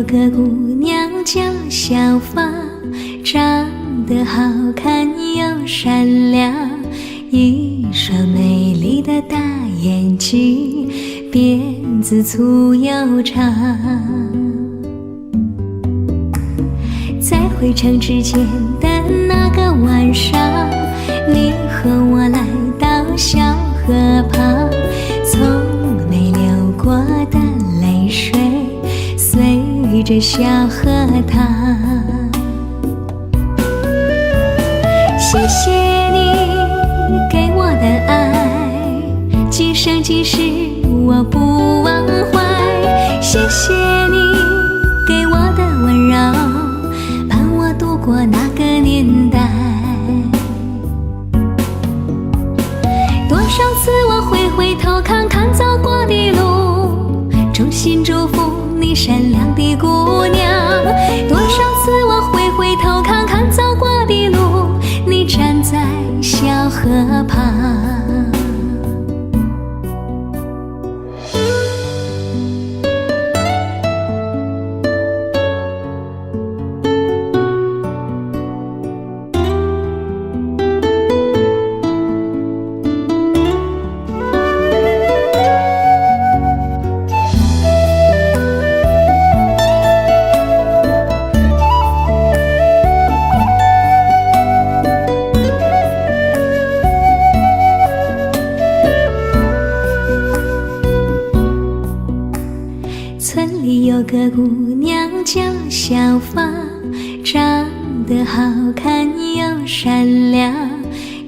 有个姑娘叫小芳，长得好看又善良，一双美丽的大眼睛，辫子粗又长。在回城之前的那个晚上，你和我来到小河旁，从没流过的泪水随着小河淌。谢谢你给我的爱，今生今世我不忘怀。谢谢你给我的温柔，伴我度过那个年代。多少次我回头看看走过的路，衷心祝福你善良的姑娘。多少次我回头看看走过的路，你站在小河旁。村里有个姑娘叫小芳，长得好看又善良，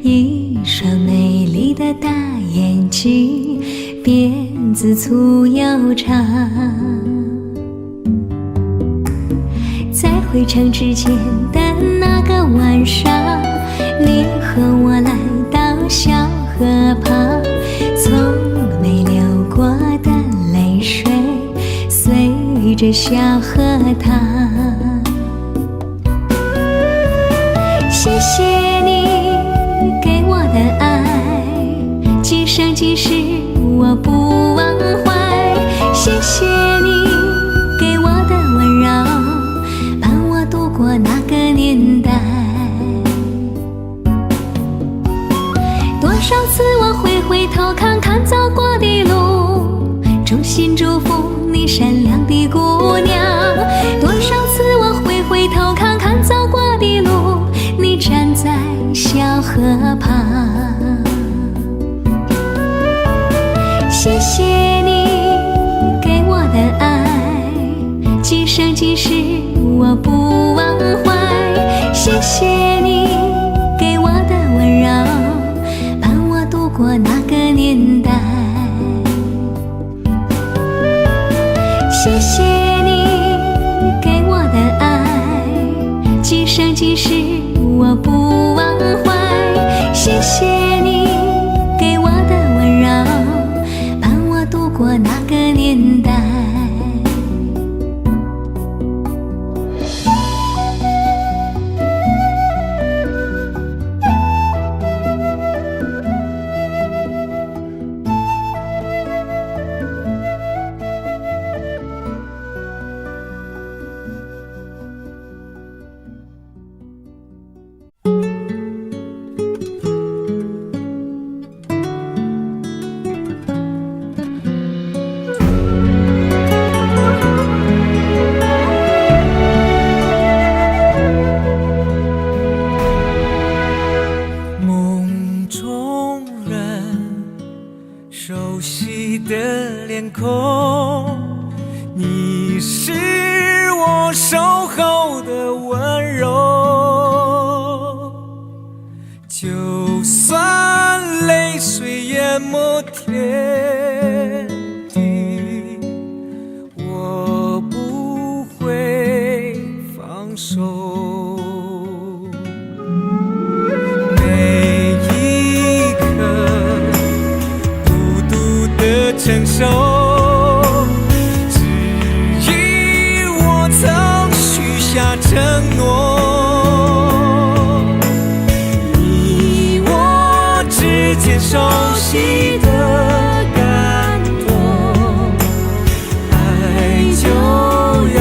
一双美丽的大眼睛，辫子粗又长。在回城之前的那个晚上，你和我来到小河旁，从没流过的泪水随着小河淌。谢谢你给我的爱，今生今世我不忘怀。谢谢你给我的温柔，伴我度过那个年代。多少次我回头看看走过的路，衷心祝福你善良的姑娘。多少次我回头看看走过的路，你站在小河旁。谢谢你给我的爱，今生今世我不忘怀。谢谢你给我的温柔，伴我度过那个年代。谢谢你给我的爱，今生今世我不忘怀。谢谢你给我的温柔，伴我度过那个年代。你是我守候的温柔，就算泪水淹没天地，我不会放手。每一刻孤独的承受，承诺，你我之间熟悉的感动，爱就要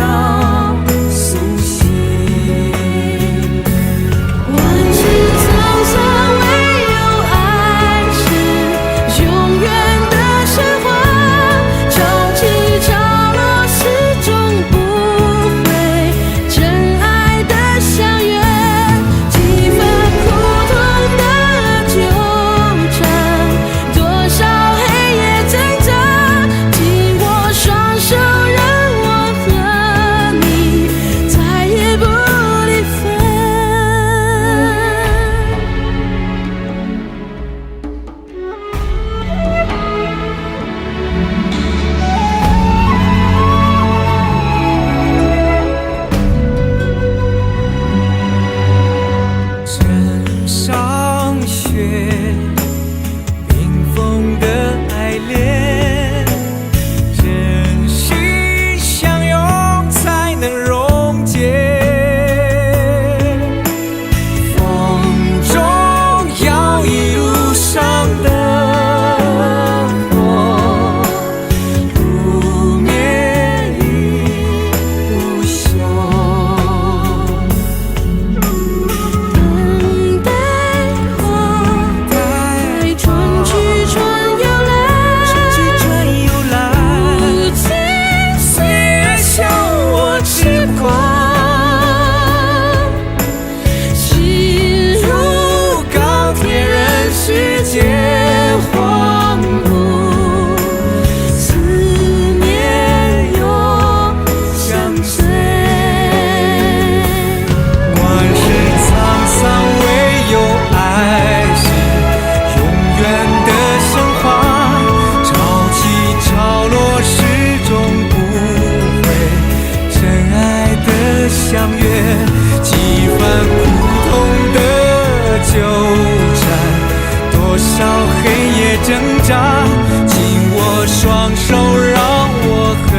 我双手，让我和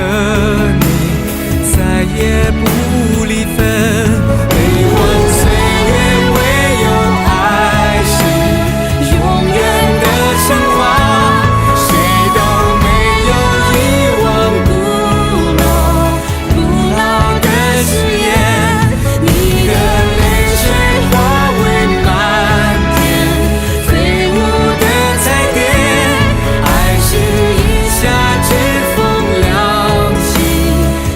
你再也不离分。悲欢岁月，唯有爱是永远的神话。谁都没有遗忘古老的誓言。你的泪水化为漫天飞舞的彩蝶，爱是一下指风亮起，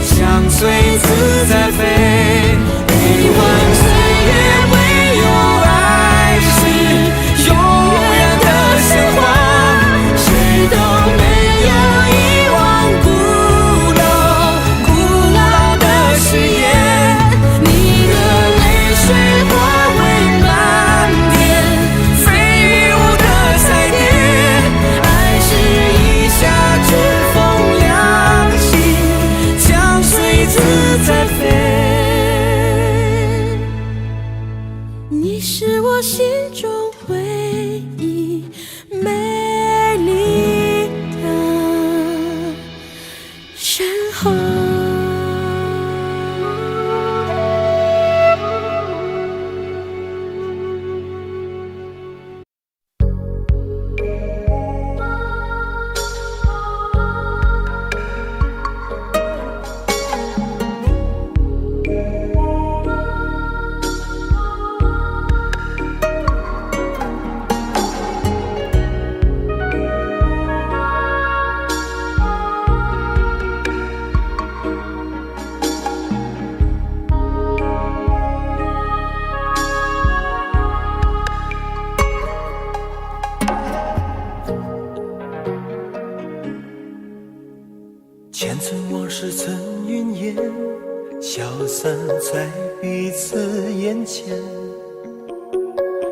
相随自在飞。悲欢岁月，唯有爱是永远的神话。谁都没有遗忘古老的誓言。你的泪水化为漫天飞舞的彩蝶，爱是一下指风亮起，相随自在飞。你是我心中唯一美丽的神话。前尘往事曾云烟，消散在彼此眼前。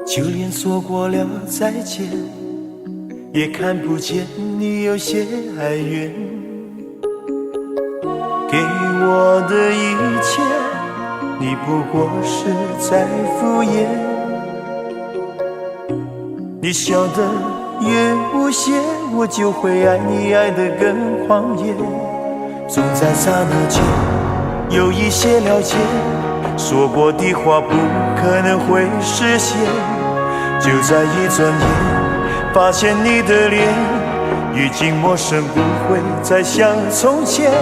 就连说过了再见，也看不见你有些哀怨。给我的一切，你不过是在敷衍。你笑得越无邪，我就会爱你爱得更狂野。总在刹那间有一些了解，说过的话不可能会实现。就在一转眼，发现你的脸已经陌生，不会再像从前。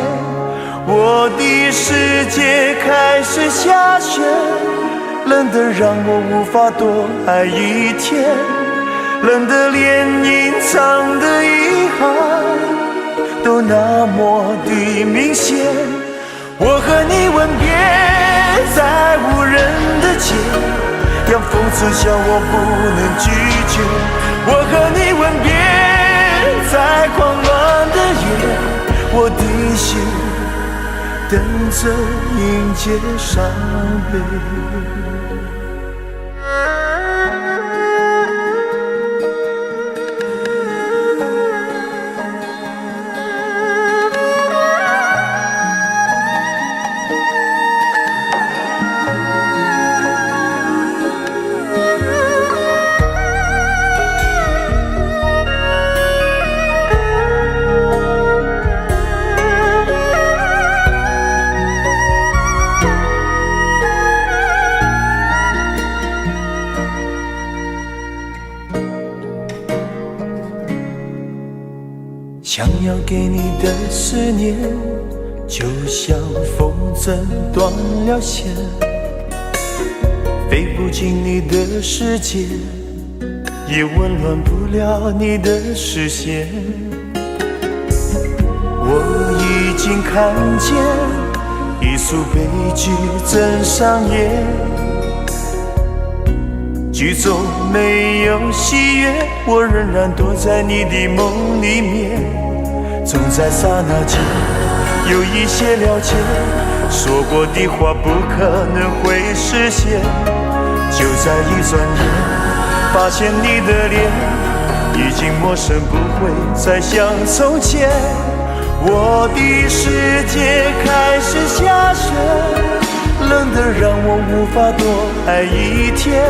我的世界开始下雪，冷得让我无法多爱一天，冷得连隐藏的遗憾都那么的明显。我和你吻别在无人的街，让讽刺笑我不能拒绝。我和你吻别在狂乱的夜，我的心等着迎接伤悲。想要给你的思念，就像风筝断了线，飞不进你的世界，也温暖不了你的视线。我已经看见一出悲剧正上演，剧中没有喜悦，我仍然躲在你的梦里面。总在刹那间有一些了解，说过的话不可能会实现。就在一转眼，发现你的脸已经陌生，不会再像从前。我的世界开始下雪，冷得让我无法多爱一天，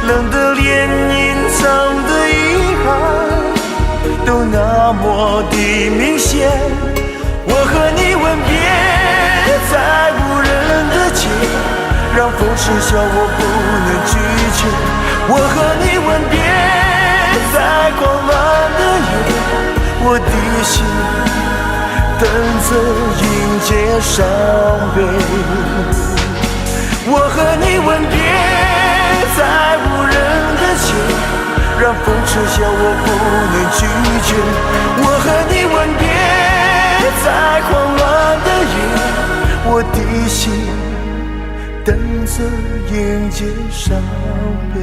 冷得连隐藏的遗憾都那么的明显。我和你吻别在无人的街，让风痴笑我不能拒绝。我和你吻别在狂乱的夜，我的心等着迎接伤悲。我和你吻别在无人的街，让风痴笑我不能拒绝。我和你吻别在狂乱的夜，我的心等着迎接伤悲。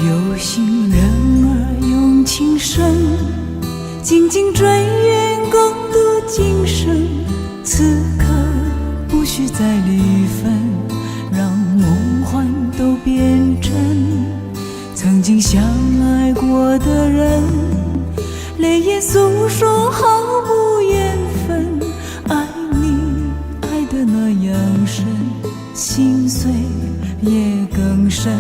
有心人儿用情深，紧紧追远共度今生。此刻不需再离分，让梦幻都变真。曾经相爱过的人，泪眼诉说毫无缘分。爱你爱得那样深，心碎也更深。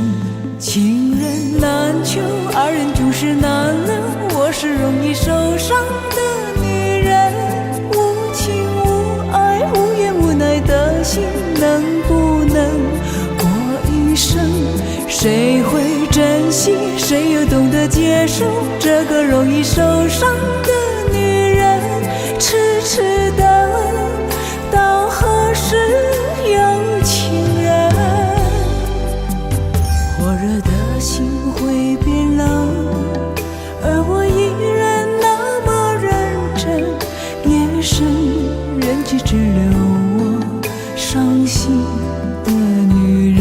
情人难求，二人总是难留。我是容易受伤的女人，无情无爱无怨无奈的心，能不能过一生？谁会珍惜，谁又懂得接受这个容易受伤的女人？痴痴的问，到何时有情人？火热的心会变冷，而我依然那么认真。夜深人迹只留我伤心的女人。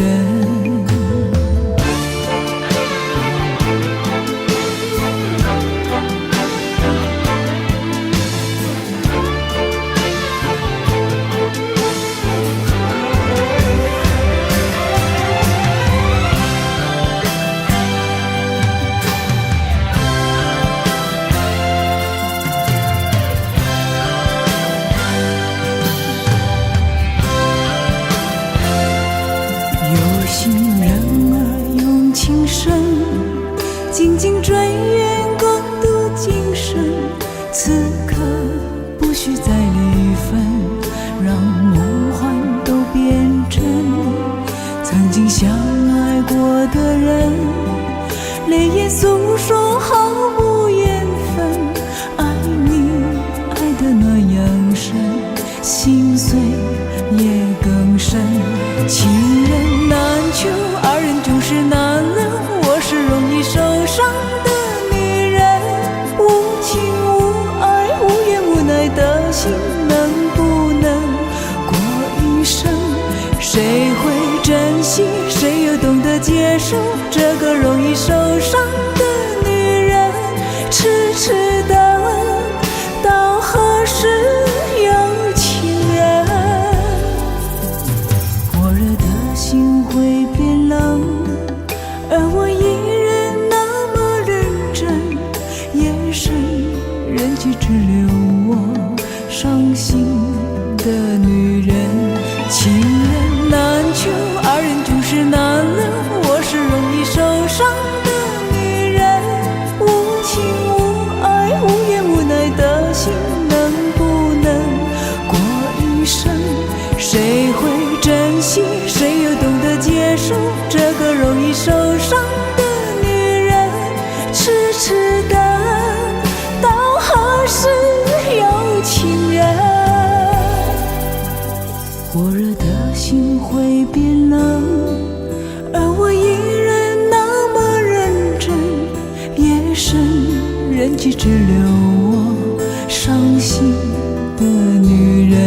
心人儿用情深，紧紧追远共度今生。此刻不需再离分，让梦幻都变真。曾经相爱过的人，泪眼诉说毫无缘分。爱你爱得那样深，心碎也更深。情人难求，二人总是难留。我是容易受伤的女人，无情无爱无怨无奈的心，能不能过一生？谁会珍惜，谁又懂得接受这个容易受伤的女人？痴痴地问，到何时有情人？火热的心会变冷，而我依然那么认真。夜深人迹只留我伤心的女人。情人难求，二人总是难留。我是容易受伤的女人，无情无爱无怨无奈的心，能不能过一生？谁会谁又懂得结束这个容易受伤的女人？痴痴等，到何时有情人？火热的心会变冷，而我依然那么认真。夜深人迹只留我伤心的女人。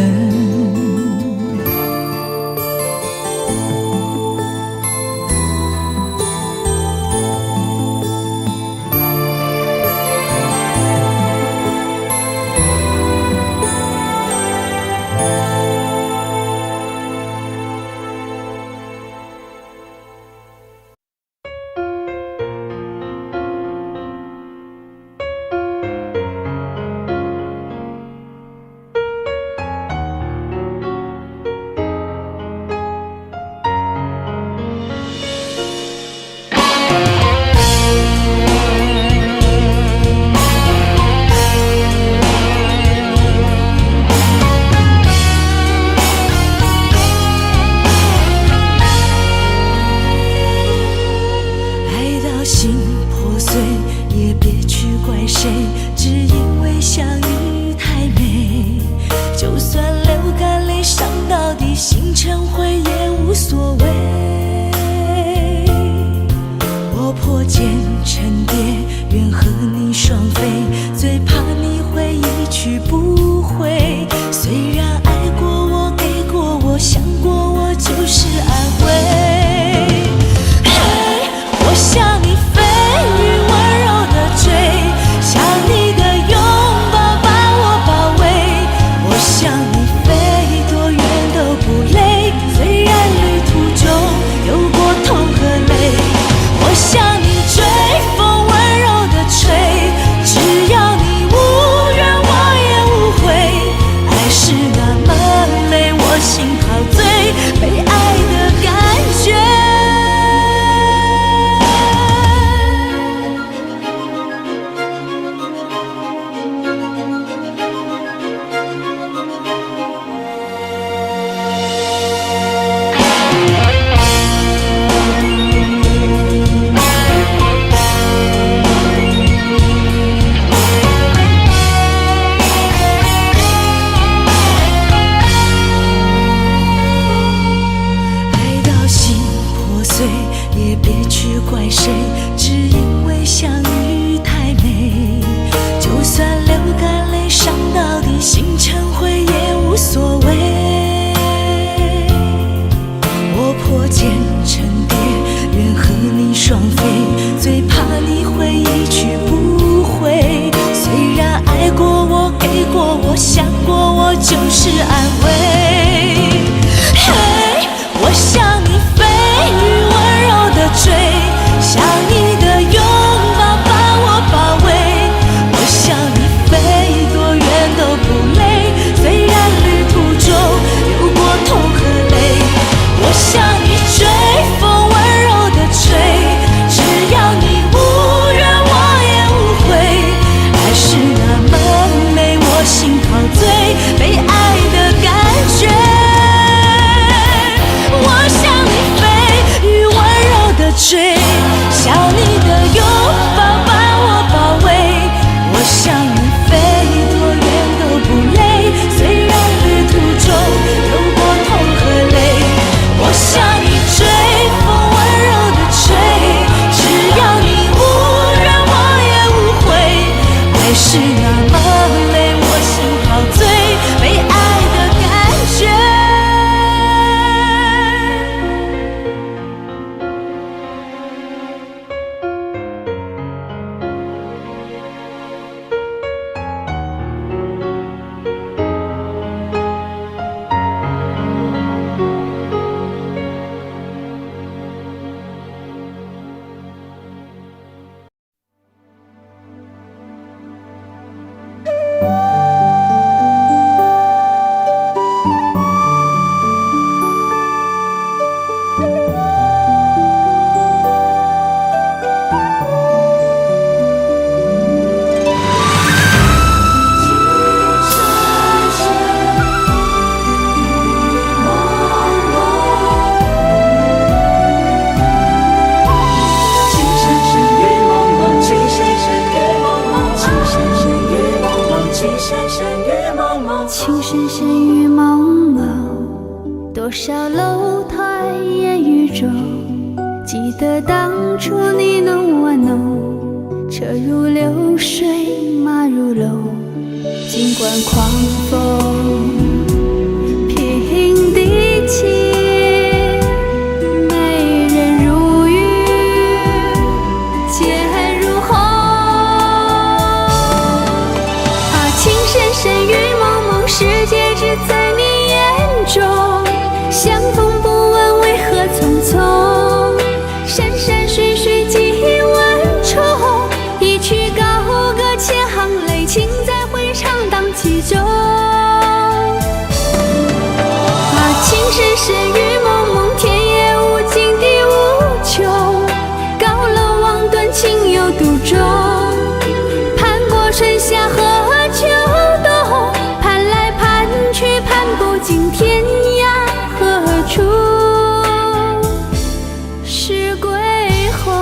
少楼台烟雨中，记得当初你侬我侬，车如流水马如龙，尽管狂风平地起，美人如玉洁如红。啊，情深深雨蒙蒙，世界只在你眼中，相逢不问为何匆匆，山山水水几万重，一曲高歌千行泪，情在回肠荡气中。啊，情深深雨蒙蒙，天也无尽地无穷，高楼望断情有独钟，盼过春夏和秋冬，盼来盼去盼不尽天涯何处是归鸿。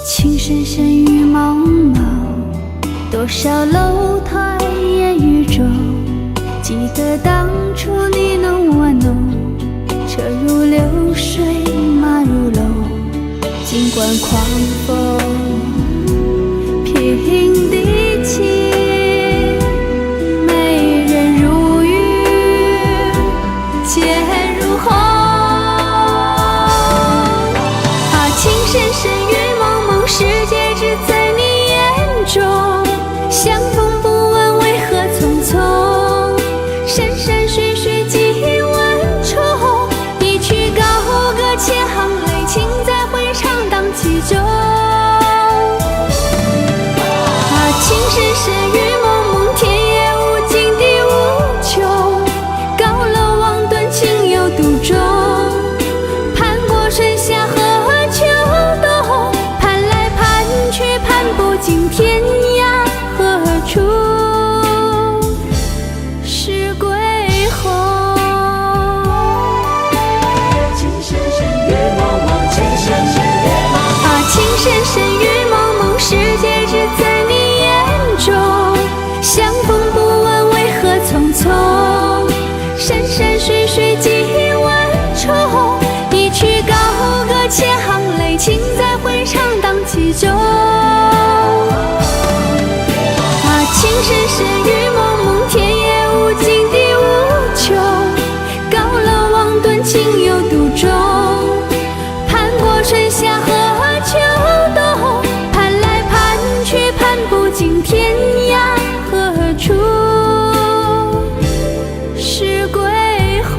情深深雨蒙蒙，多少楼台烟雨中，记得当初你侬我侬，车如流水马如龙，尽管狂风平地起，美人如玉洁如红。啊，情深深雨蒙蒙，世界只在你眼中，相逢不问为何匆匆，山山水水几万重，一曲高歌千行泪，情在回肠荡气中。啊，情深深雨蒙蒙，天也无尽地无穷，高楼望断情有独钟，盼过春夏和秋冬，盼来盼去盼不尽天涯何处是归鸿。情深深雨蒙蒙，情深深雨蒙蒙，啊，情深深雨蒙蒙，世界只在你眼中，相逢不问为何匆匆，山山水水几万重，一曲高歌千行泪，情在回肠荡气中。啊，情深深雨蒙蒙，天也无尽地无穷，高楼望断情有独钟，盼过春夏和秋冬，盼来盼去盼不尽天涯何处是归鸿。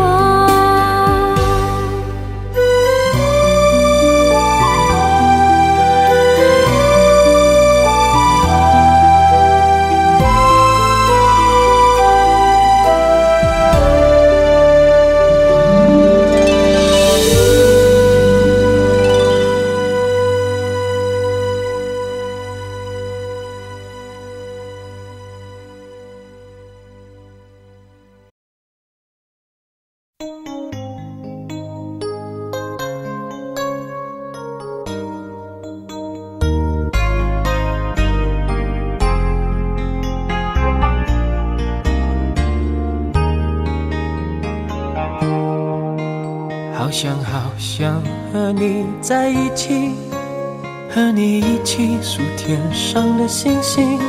好想和你在一起，和你一起数天上的星星，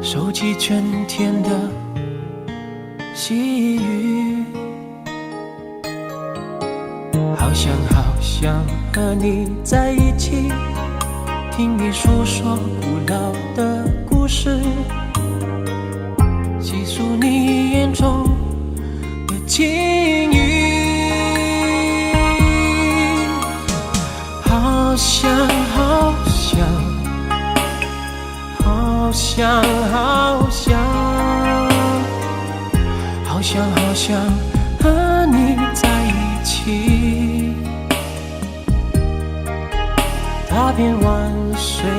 收集春天的细雨。好想和你在一起，听你诉说古老的故事，细数你眼中的情谊。好想好想好想好想和你在一起，踏遍万水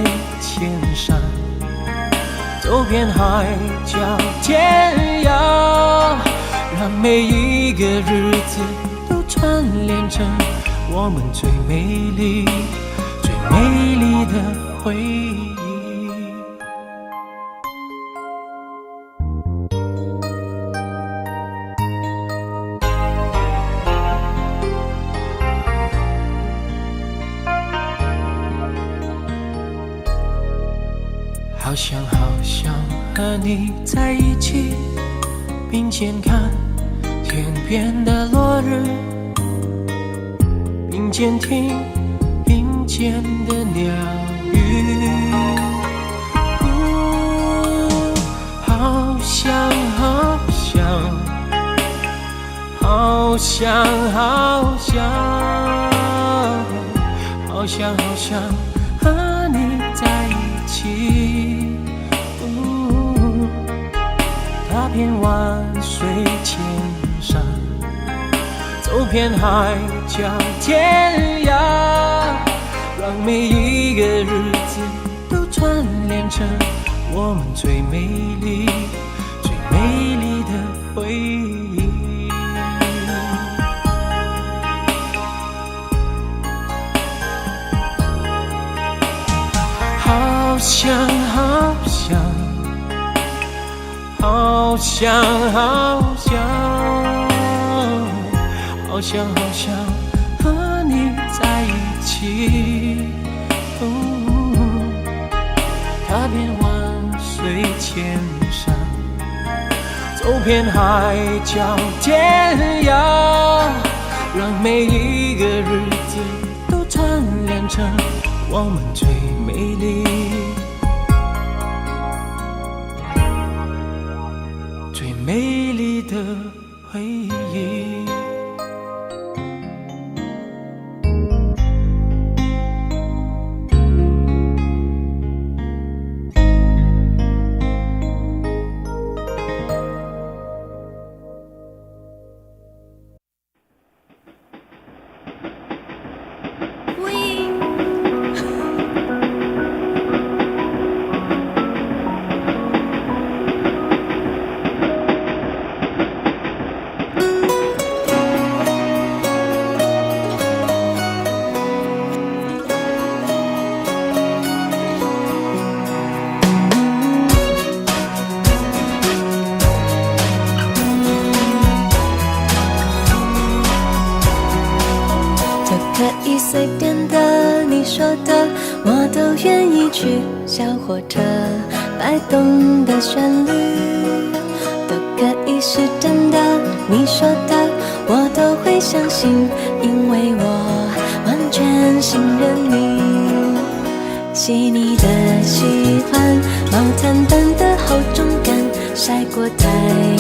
千山，走遍海角天涯，让每一个日子都串联成我们最美丽、最美丽的回忆。好想好想和你在一起，并肩看天边的落日，并肩听林间的鸟语。好想好想好想好想好想好想和你在一起，踏遍万水千山，走遍海角天涯，让每一个日子都串联成我们最美丽、最美丽的回忆。好想好想好想好想好想好想和你在一起，踏遍万水千山，走遍海角天涯，让每一个日子都串联成我们最美丽、最美丽的回忆。随便的，你说的，我都愿意去。小火车摆动的旋律，都可以是真的。你说的，我都会相信，因为我完全信任你。细腻的喜欢，毛毯般的厚重感，晒过太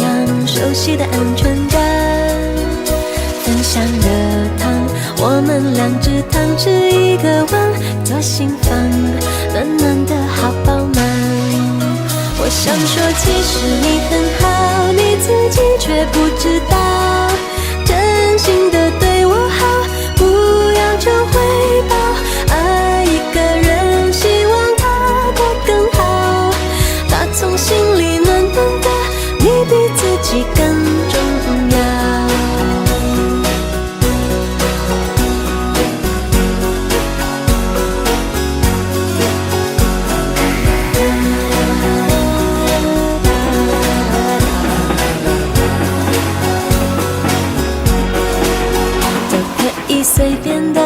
阳，熟悉的安全感。分享的糖，我们两只汤匙一个碗，左心房，暖暖的好饱满。我想说，其实你很好，你自己却不知道，真心的对我好，不要求回报。爱一个人，希望他过更好，打从心里暖暖的，你比自己更重要。随便的，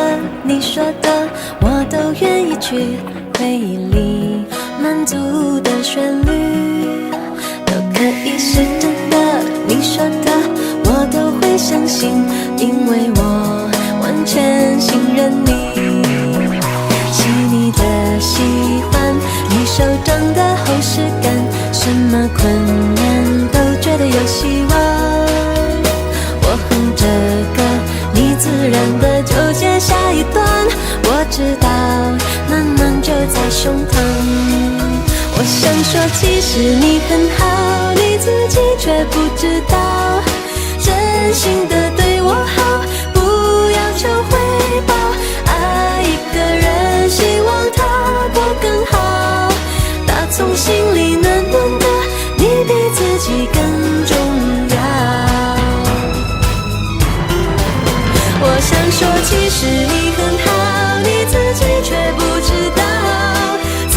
你说的，我都愿意去。回忆里满足的旋律，都可以是真的。你说的，我都会相信，因为我完全信任你。细腻的喜欢，你手掌的厚实感，什么困难都觉得有希望。我哼着歌，你自然的就接下一段，我知道暖暖就在胸膛。我想说，其实你很好，你自己却不知道，实你很好，你自己却不知道，从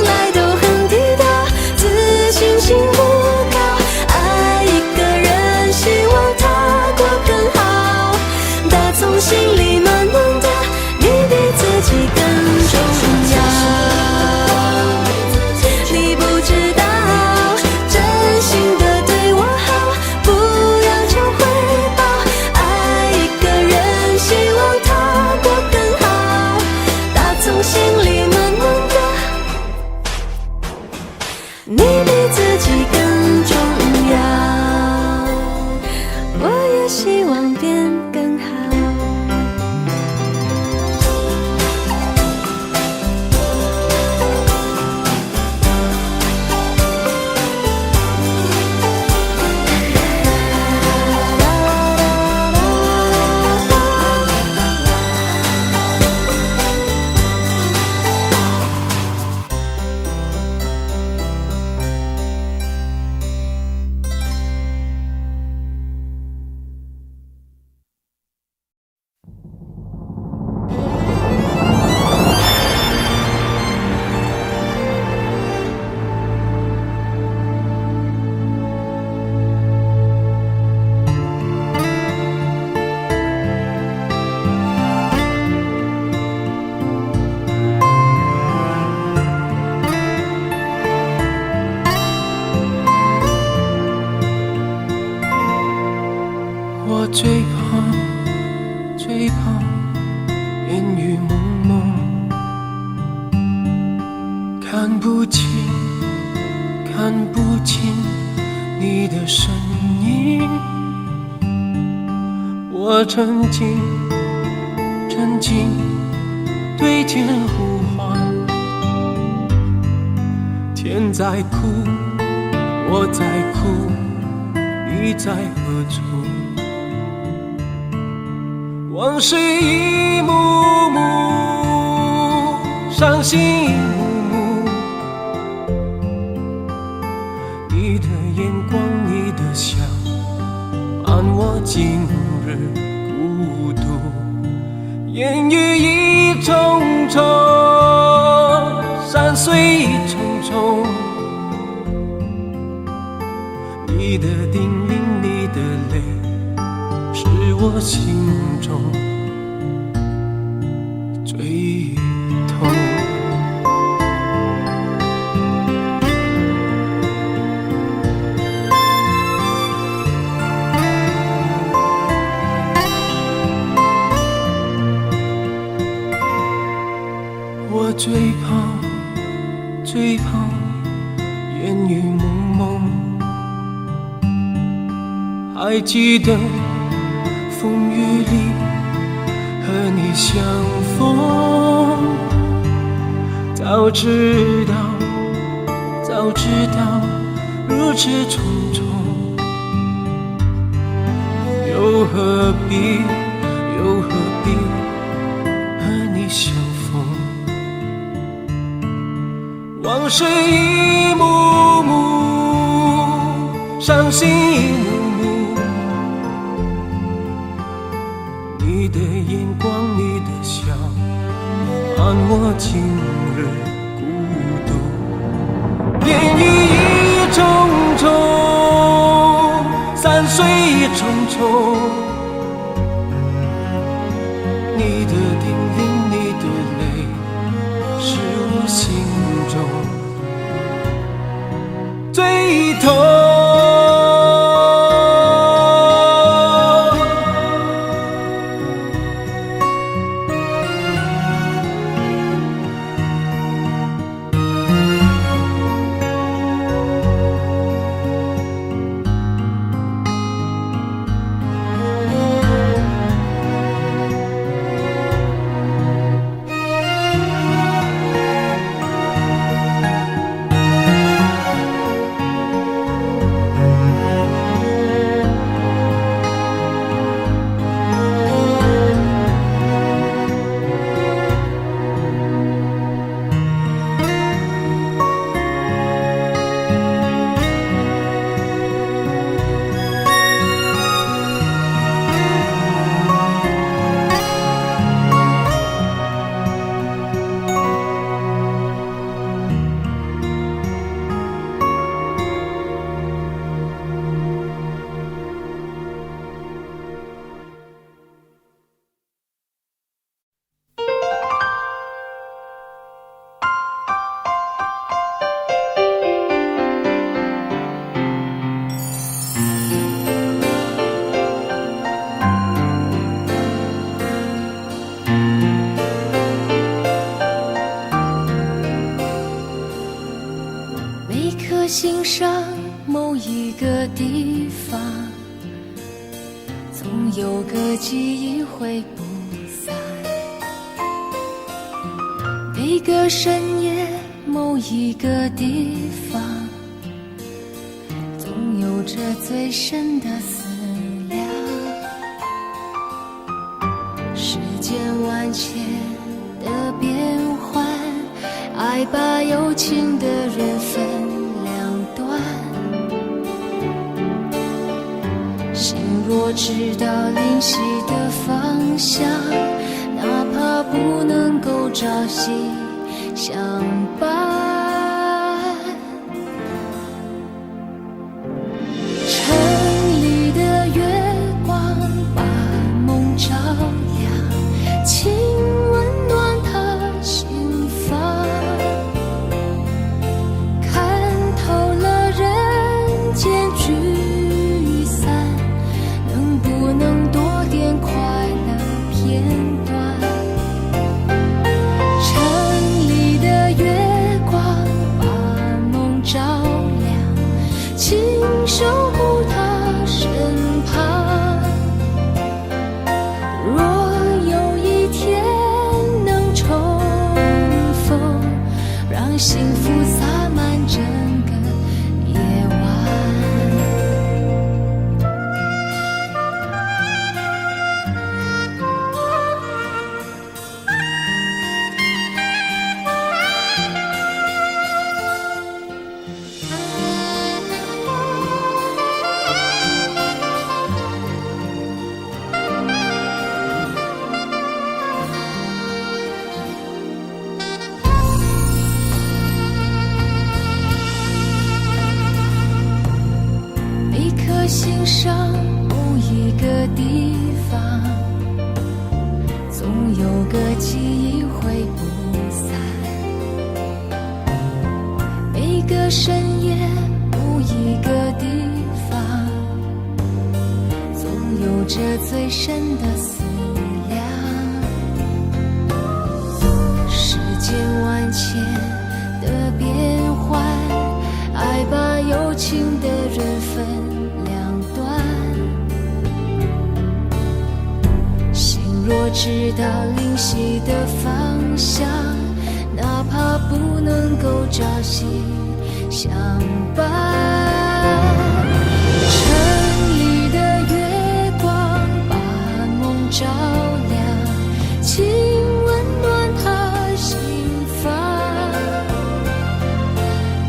来都很低调，自信心不高，爱一个人，希望他过更好，打从心里暖暖的，你比自己更重要。你不知道，真心的对我好，不要求回报，爱一个人，希望他过更好，打从心里暖暖的，你比自己更重要。我也希望变更好。我最怕，最怕烟雨蒙蒙，看不清，看不清你的身影。我沉静，沉静对天呼唤，天在哭，我在哭，你在何处？往事一幕幕，伤心一幕幕，你的眼光，你的笑，伴我今日孤独。烟雨一重重，山水一重重，你的叮咛，你的泪，是我心中最痛。我最怕，最怕烟雨蒙蒙，还记得风雨里和你相逢，早知道，早知道如此匆匆，又何必，又何必和你相逢？往事一幕幕，伤心一幕幕，你的眼光，你的笑，伴我今日孤独。烟雨一重重，山水一重重，你的叮咛，你的泪，是我心中最痛。总有个记忆会不散。每个深夜，某一个地方，总有着最深的思量。世间万千的变幻，爱把有情的人分两端。心若知道灵犀的方向，哪怕不能够朝夕相伴。城里的月光把梦照亮，请温暖他心房。看透了人间聚散，能不能多点快乐片段？城里的月光把梦照亮，请守护他身旁。若有一天能重逢，让幸福洒满整个夜晚。每颗心上某一个地方，总有个记忆会不散。每个深夜，某一个地方，总有着最深的思量。世间万千的变幻，爱把有情的人分两端。心若知道灵犀的方向，哪怕不能够朝夕相伴。城里的月光把梦照亮，请温暖他心房。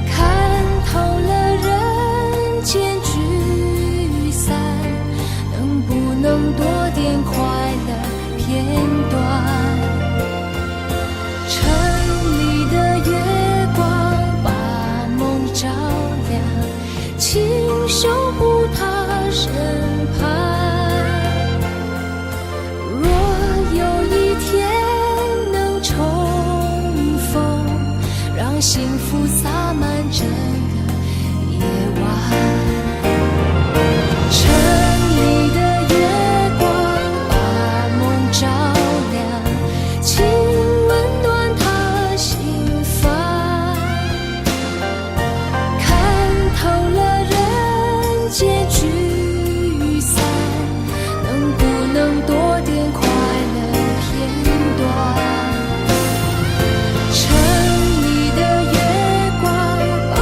看透了人间聚散，能不能多点快乐片段？城里的月光把梦照亮，请守护他身旁。若有一天能重逢，让幸福洒满整个夜晚。城里的月光把梦照亮，请温暖他心房。看透了人间聚散，能不能多点快乐片段？城里的月光把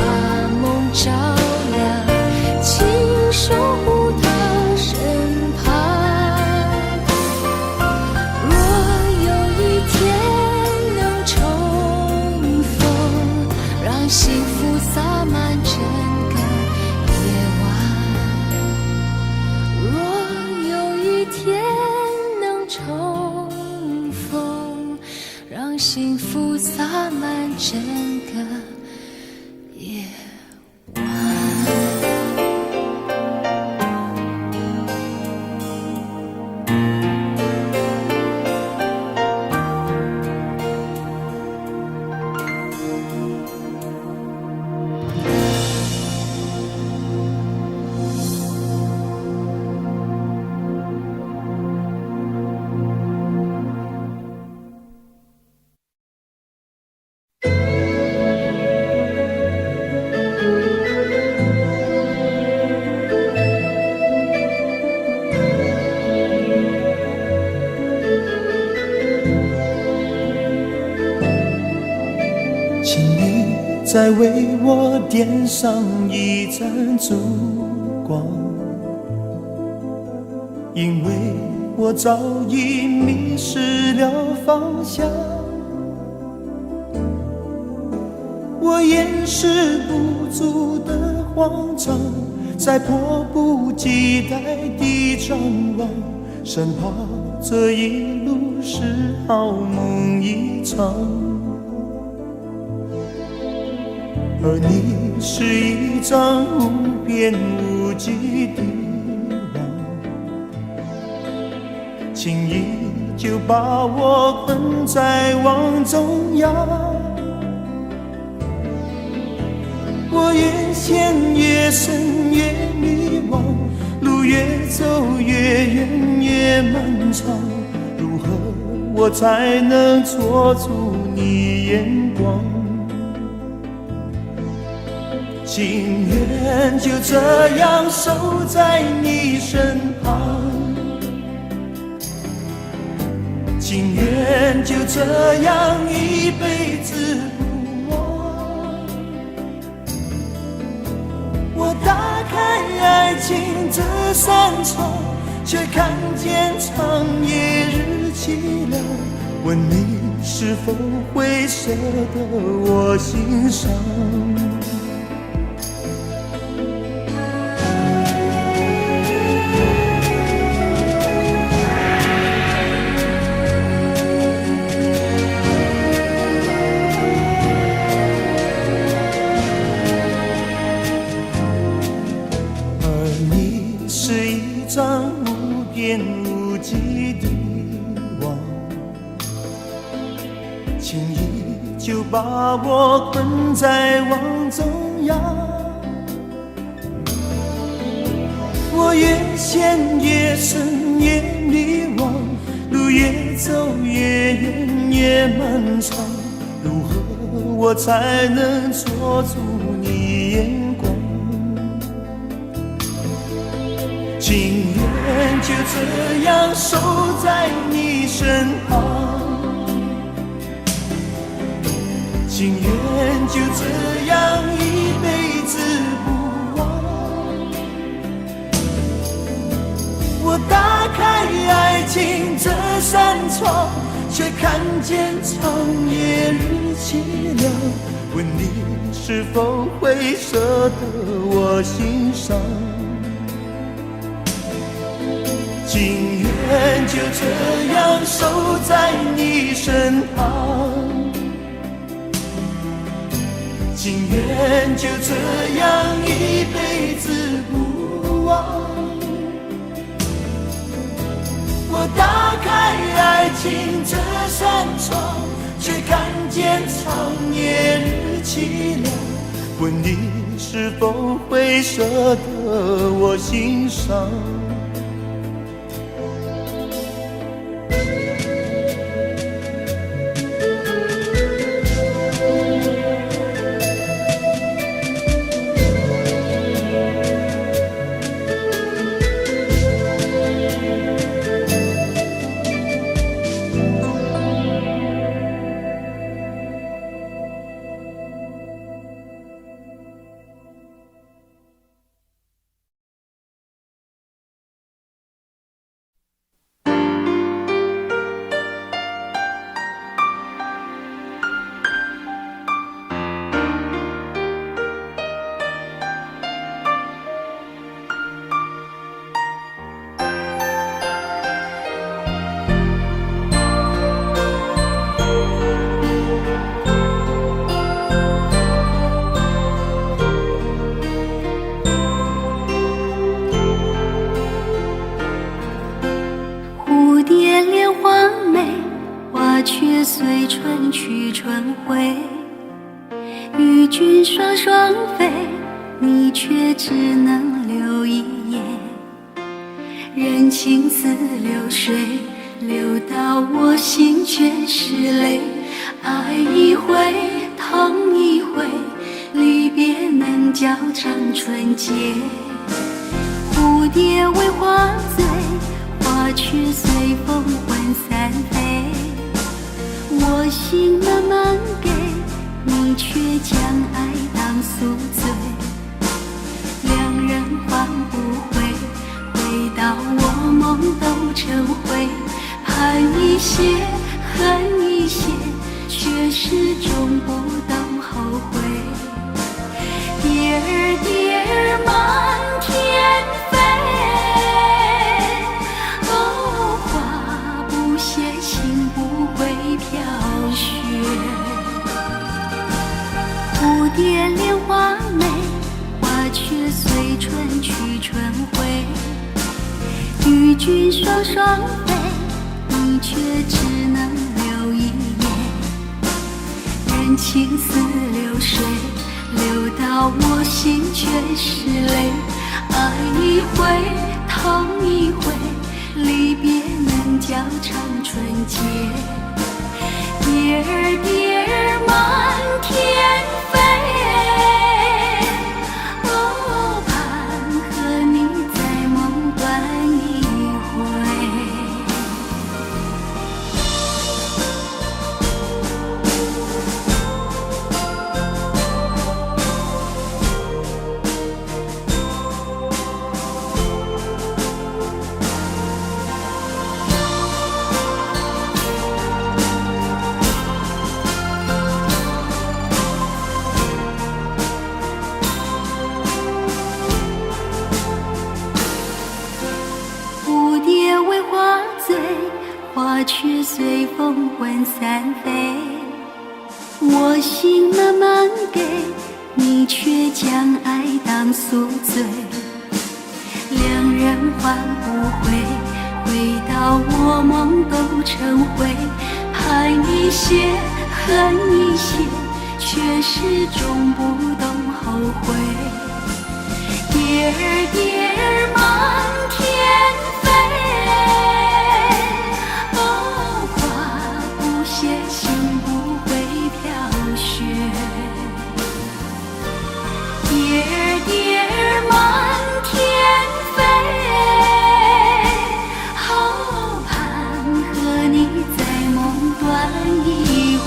梦照亮，请守护他身旁。若有一天能重逢，让幸福洒满整个夜晚。若有一天能重逢，让幸福洒满整个夜晚。再为我点上一盏烛光，因为我早已迷失了方向，我掩饰不住的慌张，在迫不及待地张望，生怕这一路是好梦一场。而你是一张无边无际的网，轻易就把我困在网中央。我越陷越深越迷惘，路越走越远越漫长，如何我才能捉住你眼光？情愿就这样守在你身旁，情愿就这样一辈子不忘。我打开爱情这扇窗，却看见长夜日凄凉，问你是否会舍得我心伤？无际的网，轻易就把我困在网中央。我越陷越深越迷惘，路越走越远越漫长，如何我才能捉住你眼光？情愿就这样守在你身旁，情愿就这样一辈子不忘。我打开爱情这扇窗，却看见长夜日凄凉，问你是否会舍得我心伤？情愿就这样守在你身旁，情愿就这样一辈子不忘。我打开爱情这扇窗，却看见长夜日凄凉，问你是否会舍得我心伤？随春去春回，与君双双飞，你却只能留一眼。人情似流水，流到我心却是泪。爱一回，痛一回，离别能较长春节。蝴蝶为花醉，花却随风魂散飞。我心慢慢给，你却将爱成灰，盼一些，恨一些，却始终不懂后悔。蝶儿蝶儿满天飞，哦，花不谢，情不会飘雪。蝴蝶恋花美，花却随春去春回。与君双双飞，你却只能留一眼。人情似流水，流到我心却是泪。爱一回，痛一回，离别能叫长春节。蝶儿蝶儿满天飞，哦，盼和你在梦断一回。蝴蝶为花醉，花却随风魂散飞。我心慢慢给，你却将爱当宿醉。两人换不回，回到我梦都成灰。盼一些，恨一些，却始终不懂后悔。蝶儿蝶儿满天飞，哦，花不谢，情不会飘雪。蝶儿蝶儿满天飞，好盼和你在梦断一回。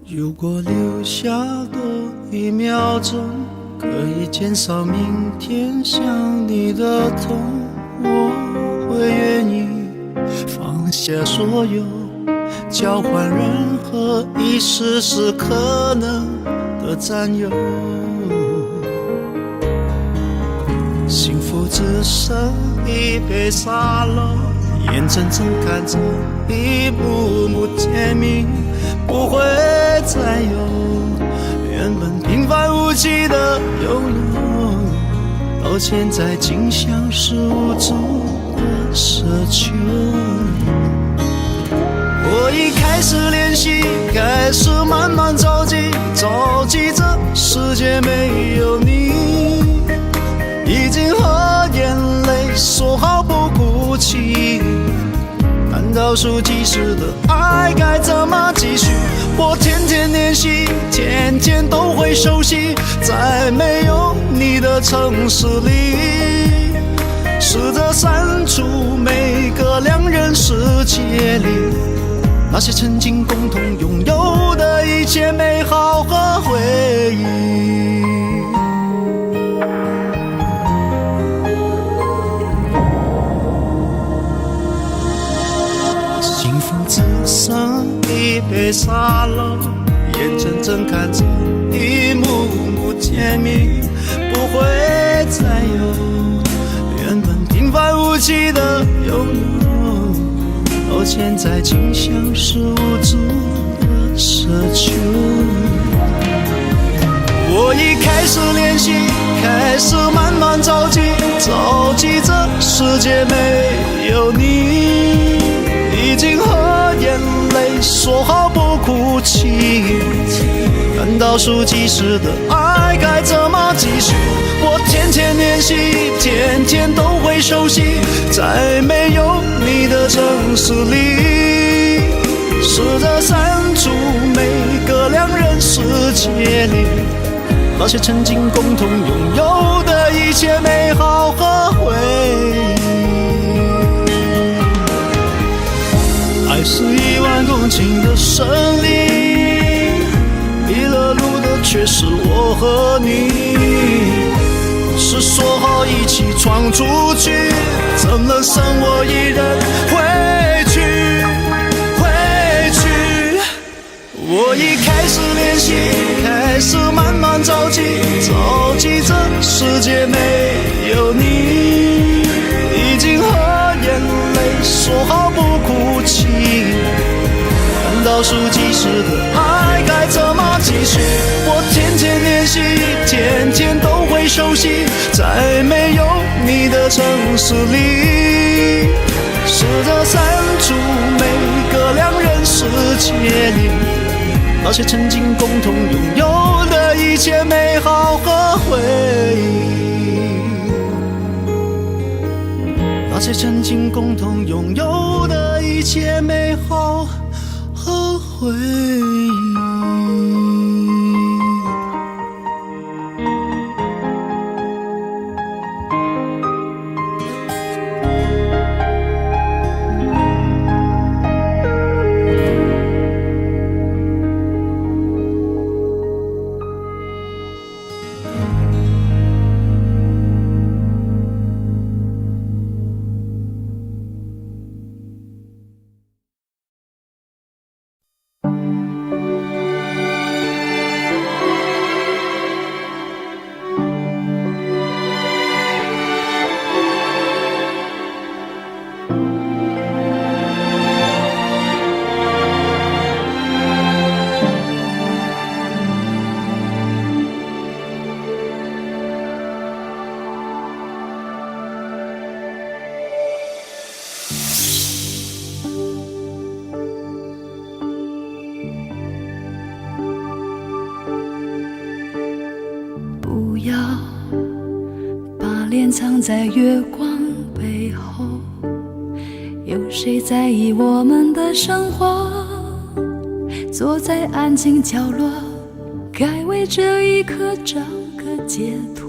如果留下多一秒钟，可以减少明天想你的痛，我会愿意放下所有，交换任何一丝丝可能的占有。幸福只剩一杯沙漏，眼睁睁看着一幕幕甜蜜不会再有，原本平凡无奇的拥有，到现在竟像是无助的奢求。我已开始练习，开始慢慢着急，着急这世界没有你，已经和眼泪说好不哭泣。倒数计时的爱该怎么继续？我天天练习，天天都会熟悉，在没有你的城市里，试着删除每个两人世界里那些曾经共同拥有的一切美好和回忆。幸福只剩一杯沙漏，眼睁睁看着一幕幕甜蜜不会再有，原本平凡无奇的拥有，到现在竟像是无助的奢求。我已开始练习，开始慢慢着急，着急这世界没有你，已经和眼泪说好不不哭泣。看倒数计时的爱该怎么继续？我天天练习，天天都会熟悉，在没有你的城市里，试着删除每个两人世界里那些曾经共同拥有的一切美好和回忆。爱是10000公顷的森林，迷了路的却是我和你。是说好一起闯出去，怎能剩我一人回去？我已开始练习，开始慢慢着急，着急这世界没有你，已经和眼泪说好不哭泣。看倒数计时的爱该怎么继续？我天天练习，天天都会熟悉，在没有你的城市里，试着删除每个两人世界里那些曾经共同拥有的一切美好和回忆，那些曾经共同拥有的一切美好和回忆。不要把脸藏在月光背后，有谁在意我们的生活？坐在安静角落，该为这一刻找个解脱。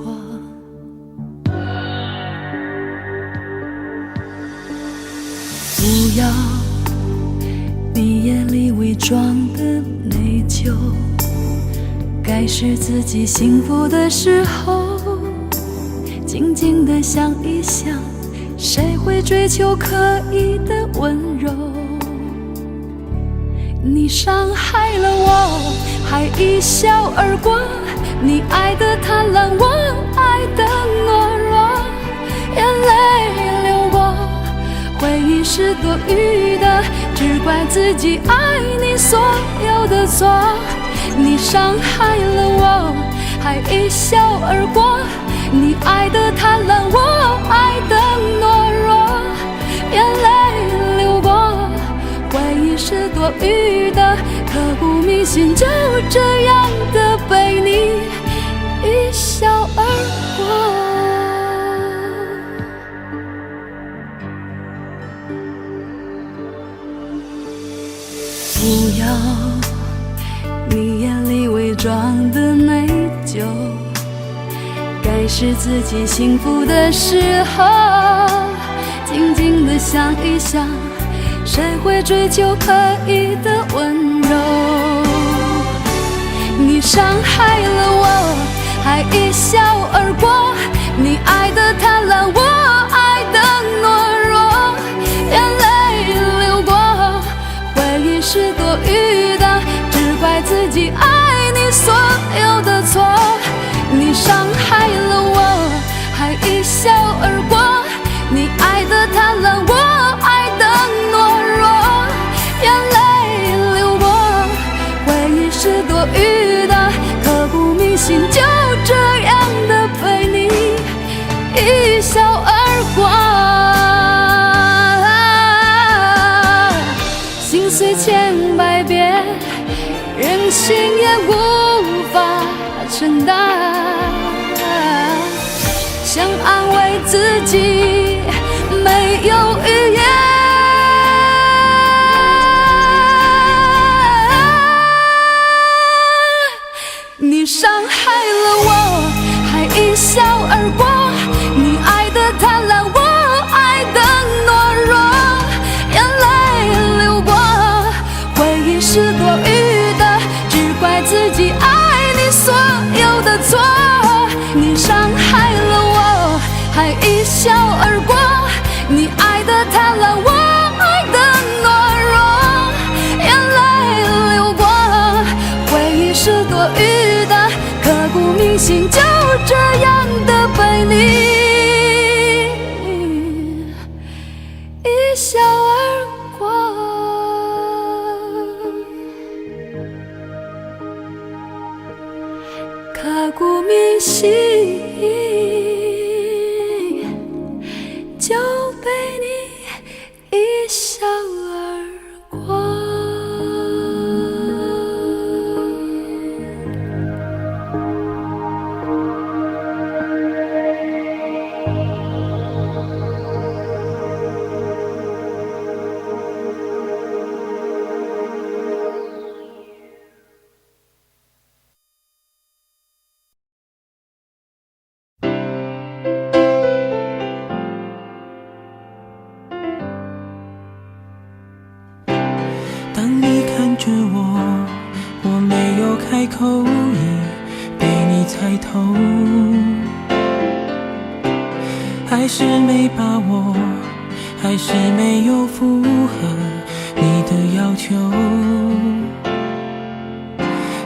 不要你眼里伪装的内疚，该是自己幸福的时候，静静地想一想，谁会追求刻意的温柔？你伤害了我，还一笑而过，你爱的贪婪，我爱的懦弱，眼泪流过，回忆是多余的，只怪自己爱你所有的错。你伤害了我，还一笑而过，你爱的贪婪，我爱的懦弱，眼泪流过，回忆是多余的，刻骨铭心，就这样的被你一笑而过。不要你眼里伪装的内疚，该是自己幸福的时候，静静地想一想，谁会追求刻意的温柔？你伤害了我，还一笑而过，你爱的贪婪，我爱的懦弱，眼泪流过，回忆是多余的，只怪自己爱你所有的错。你伤害了我，还一笑而过，你爱的贪婪，我爱的懦弱，眼泪流过，回忆是多余的，刻骨铭心，就这样的被你一笑而过。心碎千百遍，承担，想安慰自己没有语言。你伤害了我，还一笑而过，你爱的贪婪，我爱的懦弱，眼泪流过，回忆是多余的，只怪自己爱你所有的错。你伤害了我，还一笑而过，你爱的贪婪，我爱的懦弱，眼泪流过，回忆是多余的，刻骨铭心，就这样的被你一笑而过。刻骨铭心，就被你一笑而过。当你看着我，我没有开口，已被你猜透，还是没把握，还是没有符合你的要求，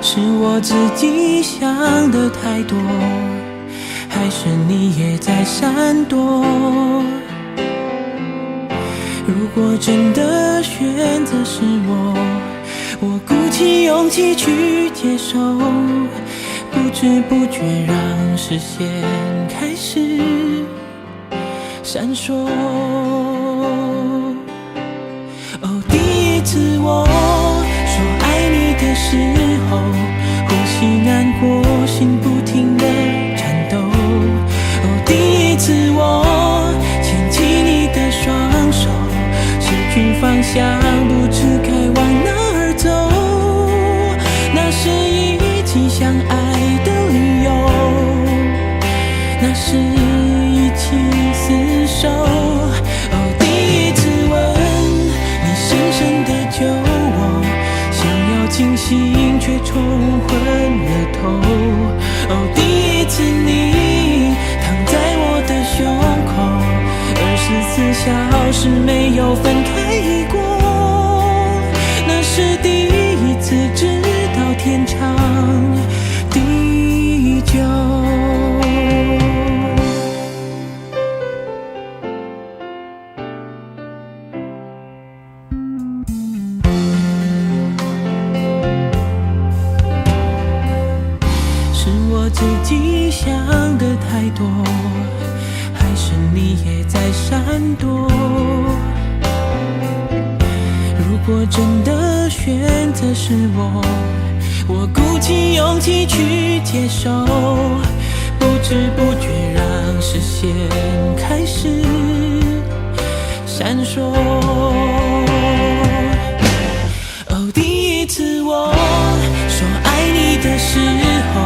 是我自己想的太多，还是你也在闪躲？如果真的选择是我鼓起勇气去接受，不知不觉让视线开始闪烁。哦，第一次我说爱你的时候，呼吸难过，心不停地颤抖。哦，第一次我牵起你的双手，失去方向，不知该往哪儿走。那是一起相爱的理由，那是一起厮守。哦，第一次吻你深深地救我，想要清醒却冲昏了头。哦，第一次你躺在我的胸口，24小时没有分开过，那是第一次知道天长地久。是我自己想的太多，还是你也在闪躲？如果真的选择是我鼓起勇气去接受，不知不觉让视线开始闪烁。哦，第一次我说爱你的时候，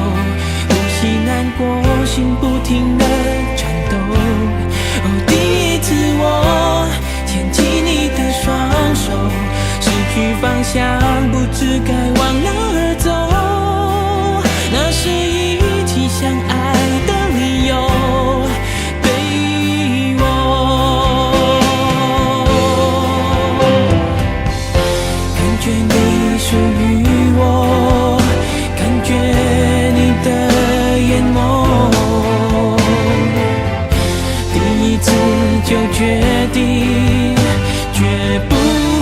呼吸难过，心不停地颤抖。哦，第一次我牵起你的双手，失去方向，不知该往哪儿走。那是一起相爱的理由，对我感觉你属于我，感觉你的眼眸，第一次就决定绝不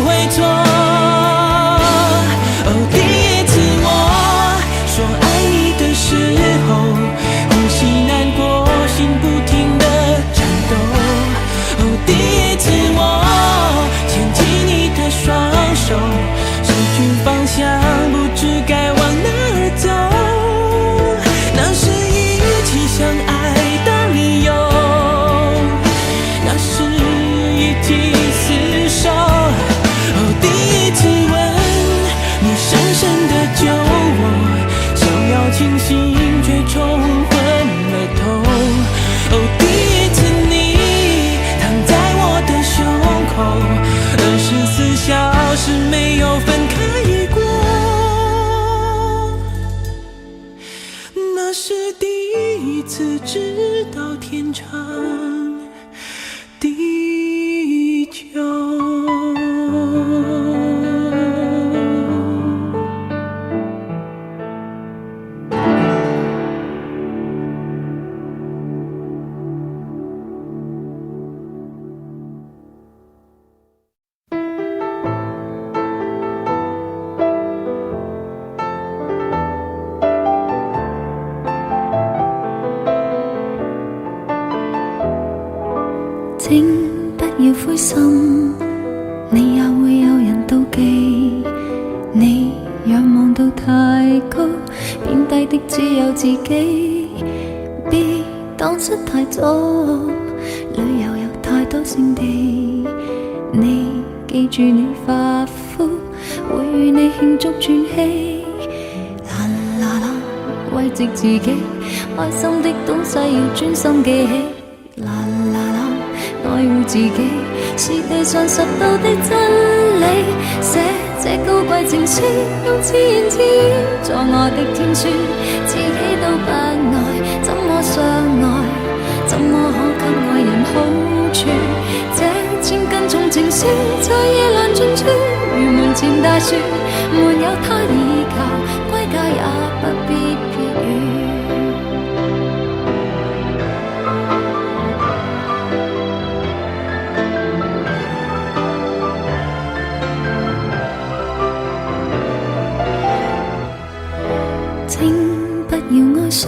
会错。哦，第一次我说爱你的时候，呼吸难过，心不停地颤抖。哦，第一次我牵起你的双手，失去方向，不知心，你也會有人妒忌。你仰望到太高，變低的只有自己。別蕩失太早，旅遊有太多勝地。你記住你發膚，會與你慶祝轉機。啦啦啦，慰藉自己，開心的東西要專心記起。啦啦啦，愛護自己是地上拾到的真理。寫這高貴情書，用自言自語做我的天書，自己都不愛，怎麼相愛？怎麼可給愛人好處？這千斤重情書在夜闌盡處，如門前大樹，沒有他倚靠，歸家也不必別語。請不要哀傷，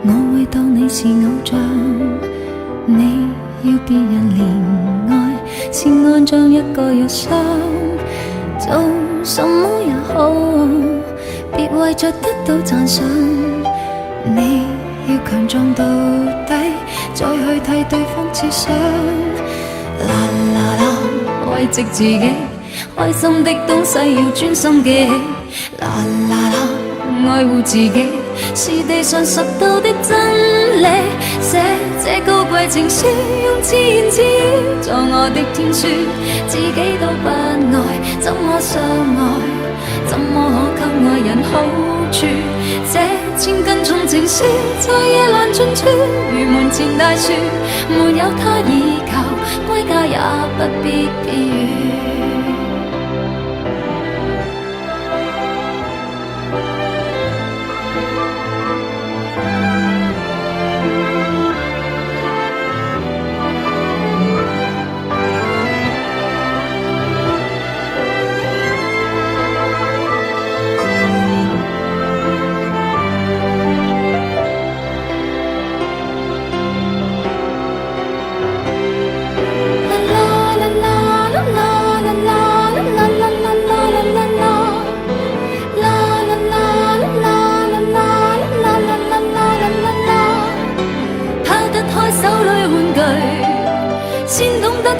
我會當你是偶像。你要別人憐愛，是安葬一個藥箱。做什麼也好，別為着得到讚賞。你要強壯到底，再去替對方設想。啦啦啦，慰藉自己，開心的東西要專心記起。啦啦啦，愛護自己是地上拾到的真理。寫這高貴情書，用自言自語做我的天書，自己都不愛，怎麼相愛？怎麼可給愛人好處？這千斤重情書在夜闌盡處，如門前大樹，沒有他倚靠，歸家也不必別語。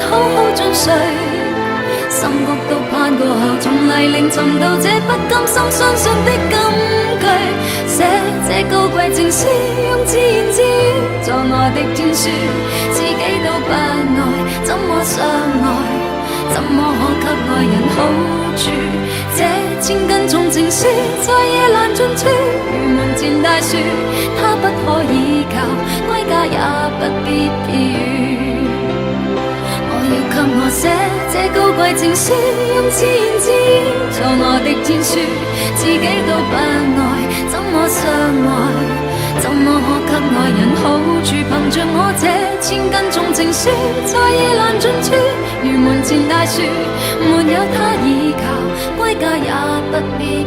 好好進睡，心谷都攀過後，從泥濘尋到這不甘心相信的金句。寫這高貴情書，用自言自語做我的天書，自己都不愛，怎麼相愛？怎麼可給愛人好處？這千斤重情書在夜闌盡處，如門前大樹，他不可倚靠，歸家也不必別語。要給我寫這高貴情書，用自言自語做我的天書，自己都不愛，怎麼相愛？怎麼可給愛人好處？憑着我這千斤重情書，在夜闌盡處，如門前大樹，沒有他倚靠，歸家也不必